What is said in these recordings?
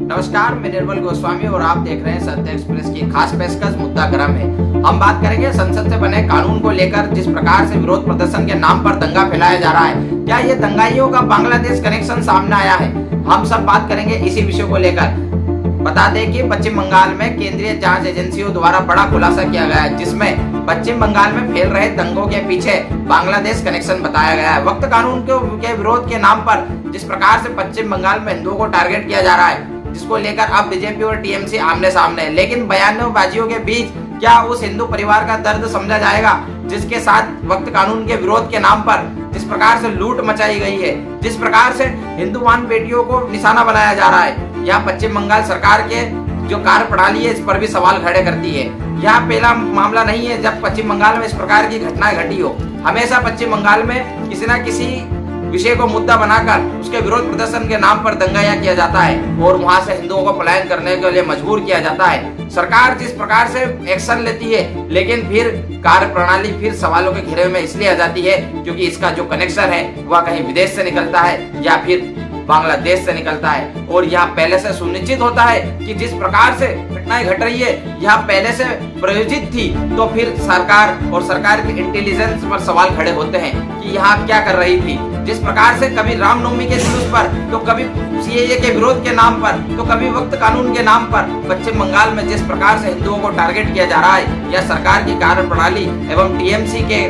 नमस्कार, मैं निर्मल गोस्वामी और आप देख रहे हैं सत्य एक्सप्रेस की खास पेशकश मुद्दा गरम है। हम बात करेंगे संसद से बने कानून को लेकर जिस प्रकार से विरोध प्रदर्शन के नाम पर दंगा फैलाया जा रहा है, क्या ये दंगाइयों का बांग्लादेश कनेक्शन सामने आया है? हम सब बात करेंगे इसी विषय को लेकर। बता दें कि पश्चिम बंगाल में केंद्रीय जांच एजेंसियों द्वारा बड़ा खुलासा किया गया है, जिसमें पश्चिम बंगाल में फैल रहे दंगों के पीछे बांग्लादेश कनेक्शन बताया गया है। वक्त कानून के विरोध के नाम पर जिस प्रकार से पश्चिम बंगाल में हिंदुओं को टारगेट किया जा रहा है, जिसको लेकर अब बीजेपी और टीएमसी आमने सामने है, लेकिन बयानबाजियों के बीच क्या उस हिंदू परिवार का दर्द समझा जाएगा जिसके साथ वक्त कानून के विरोध के नाम पर जिस प्रकार से लूट मचाई गई है, जिस प्रकार से हिंदुवान बेटियों को निशाना बनाया जा रहा है। यहाँ पश्चिम बंगाल सरकार के जो कार्य प्रणाली है, इस पर भी सवाल खड़े करती है। यहाँ पहला मामला नहीं है जब पश्चिम बंगाल में इस प्रकार की घटनाएं घटी हो। हमेशा पश्चिम बंगाल में किसी न किसी विषय को मुद्दा बनाकर उसके विरोध प्रदर्शन के नाम पर दंगा यहाँ किया जाता है और वहां से हिंदुओं को पलायन करने के लिए मजबूर किया जाता है। सरकार जिस प्रकार से एक्शन लेती है, लेकिन फिर कार्य प्रणाली फिर सवालों के घेरे में इसलिए आ जाती है क्योंकि इसका जो कनेक्शन है वह कहीं विदेश से निकलता है या फिर बांग्लादेश से निकलता है। और यहाँ पहले से सुनिश्चित होता है कि जिस प्रकार से घटनाएं घट रही है यहाँ पहले से प्रायोजित थी, तो फिर सरकार और सरकार की इंटेलिजेंस पर सवाल खड़े होते हैं कि यहाँ क्या कर रही थी। जिस प्रकार से कभी रामनवमी के जुलूस पर, तो कभी सीएए के विरोध के नाम पर, तो कभी वक्त कानून के नाम पर पश्चिम बंगाल में जिस प्रकार से हिंदुओं को टारगेट किया जा रहा है, यह सरकार की कार्य प्रणाली एवं टीएमसी के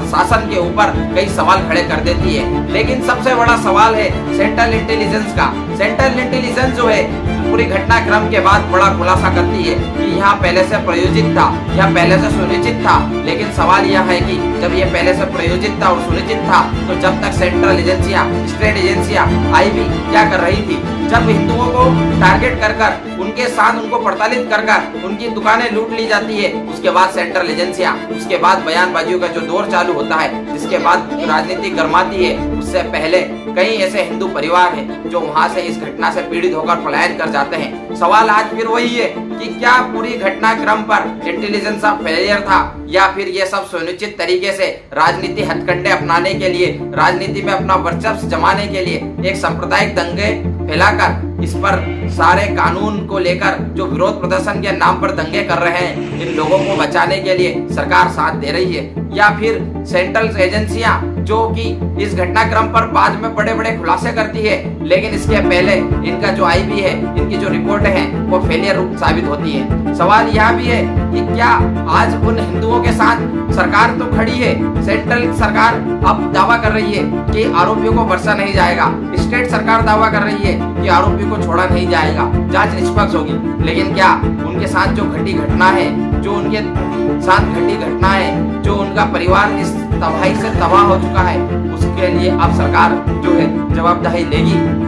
शासन के ऊपर कई सवाल खड़े कर देती है। लेकिन सबसे बड़ा सवाल है सेंट्रल इंटेलिजेंस का। सेंट्रल इंटेलिजेंस जो है पूरी घटनाक्रम के बाद बड़ा खुलासा करती है कि यहाँ पहले से प्रायोजित था, यह पहले से सुनिश्चित था। लेकिन सवाल यह है कि जब ये पहले से प्रायोजित था और सुनिश्चित था, तो जब तक सेंट्रल एजेंसियां, स्टेट एजेंसियां, आईबी क्या कर रही थी? जब हिंदुओं को टारगेट कर उनके साथ उनको प्रताड़ित कर उनकी दुकानें लूट ली जाती है, उसके बाद सेंट्रल एजेंसियां, उसके बाद बयानबाजियों का जो दौर चालू होता है, जिसके बाद राजनीति गर्माती है, उससे पहले कई ऐसे हिंदू परिवार हैं जो वहां से इस घटना से पीड़ित होकर पलायन कर जाते हैं। सवाल आज फिर वही है कि क्या पूरी घटनाक्रम पर इंटेलिजेंस का फेलियर था या फिर ये सब सुनिश्चित तरीके से राजनीति हथकंडे अपनाने के लिए, राजनीति में अपना वर्चस्व जमाने के लिए एक सांप्रदायिक दंगे फैलाकर इस पर सारे कानून को लेकर जो विरोध प्रदर्शन के नाम पर दंगे कर रहे हैं, इन लोगों को बचाने के लिए सरकार साथ दे रही है, या फिर सेंट्रल एजेंसियां जो कि इस घटनाक्रम पर बाद में बड़े बड़े खुलासे करती है, लेकिन इसके पहले इनका जो आईबी है, इनकी जो रिपोर्ट है वो फेलियर साबित होती है। सवाल यह भी है कि क्या आज उन हिंदुओं के साथ सरकार तो खड़ी है, सेंट्रल सरकार अब दावा कर रही है कि आरोपियों को बख्शा नहीं जाएगा, स्टेट सरकार दावा कर रही है कि आरोपियों को छोड़ा नहीं जाएगा, जांच निष्पक्ष होगी, लेकिन क्या उनके साथ जो घटी घटना है, जो उनके साथ घटी घटना है, जो उनका परिवार इस तबाही से तबाह हो चुका है, उसके लिए अब सरकार जो है जवाबदेही लेगी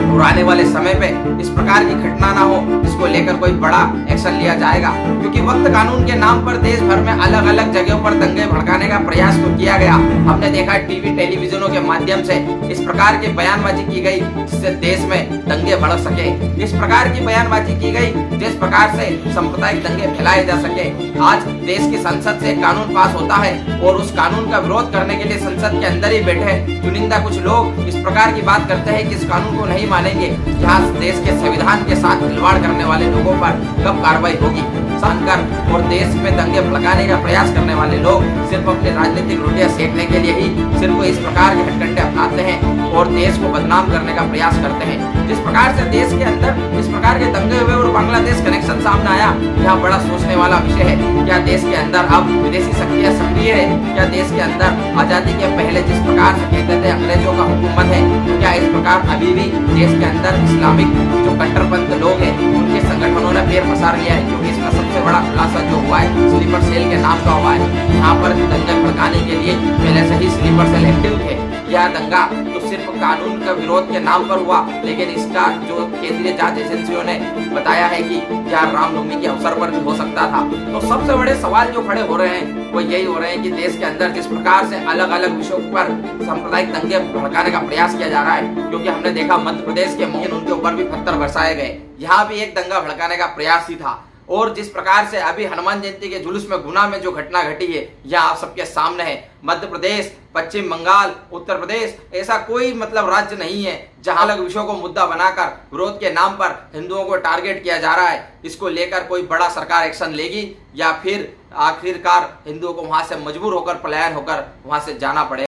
और आने वाले समय पे इस प्रकार की घटना ना हो, इसको लेकर कोई बड़ा एक्शन लिया जाएगा। क्योंकि वक्त कानून के नाम पर देश भर में अलग अलग जगहों पर दंगे भड़काने का प्रयास तो किया गया। हमने देखा टीवी टेलीविजनों के माध्यम से इस प्रकार की बयानबाजी की गई जिससे देश में दंगे भड़क सके, इस प्रकार की बयानबाजी की गई जिस प्रकार से सांप्रदायिक दंगे फैलाए जा सके। आज देश की संसद से कानून पास होता है और उस कानून का विरोध करने के लिए संसद के अंदर ही बैठे चुनिंदा कुछ लोग इस प्रकार की बात करते हैं कि इस कानून को नहीं मानेंगे। यहाँ देश के संविधान के साथ खिलवाड़ करने वाले लोगों पर कब कार्रवाई होगी? शानकर और देश में दंगे भड़काने का प्रयास करने वाले लोग सिर्फ अपने राजनीतिक रोटियां सेकने के लिए ही सिर्फ इस प्रकार के हथकंडे अपनाते हैं और देश को बदनाम करने का प्रयास करते हैं। जिस प्रकार से देश के अंदर इस प्रकार के दंगे हुए और बांग्लादेश कनेक्शन सामने आया, यह बड़ा सोचने वाला विषय है। क्या देश के अंदर अब विदेशी शक्तियां सक्रिय है? क्या देश के अंदर आजादी के पहले जिस प्रकार से कहते थे अंग्रेजों का हुकूमत है, क्या इस प्रकार अभी भी देश के अंदर इस्लामिक जो कट्टरपंथ लोग हैं उनके संगठनों ने पैर पसार लिया है? क्योंकि इसका सबसे बड़ा खुलासा जो हुआ है स्लीपर सेल के नाम का हुआ है। यहाँ पर दंगे भड़काने के लिए पहले से ही स्लीपर सेल एक्टिव थे। यह दंगा तो सिर्फ कानून का विरोध के नाम पर हुआ, लेकिन इसका जो केंद्रीय जांच एजेंसियों ने बताया है कि यह रामनवमी के अवसर पर भी हो सकता था। तो सबसे बड़े सवाल जो खड़े हो रहे हैं वो यही हो रहे हैं कि देश के अंदर जिस प्रकार से अलग अलग विषयों पर सांप्रदायिक दंगे भड़काने का प्रयास किया जा रहा है, क्योंकि हमने देखा मध्य प्रदेश के मुख्य उनके ऊपर भी पत्थर बरसाए गए, यहाँ भी एक दंगा भड़काने का प्रयास ही था। और जिस प्रकार से अभी हनुमान जयंती के जुलूस में गुना में जो घटना घटी है यह आप सबके सामने है। मध्य प्रदेश, पश्चिम बंगाल, उत्तर प्रदेश, ऐसा कोई राज्य नहीं है जहां अलग विषयों को मुद्दा बनाकर विरोध के नाम पर हिंदुओं को टारगेट किया जा रहा है। इसको लेकर कोई बड़ा सरकार एक्शन लेगी या फिर आखिरकार हिंदुओं को वहां से मजबूर होकर पलायन होकर वहां से जाना पड़ेगा।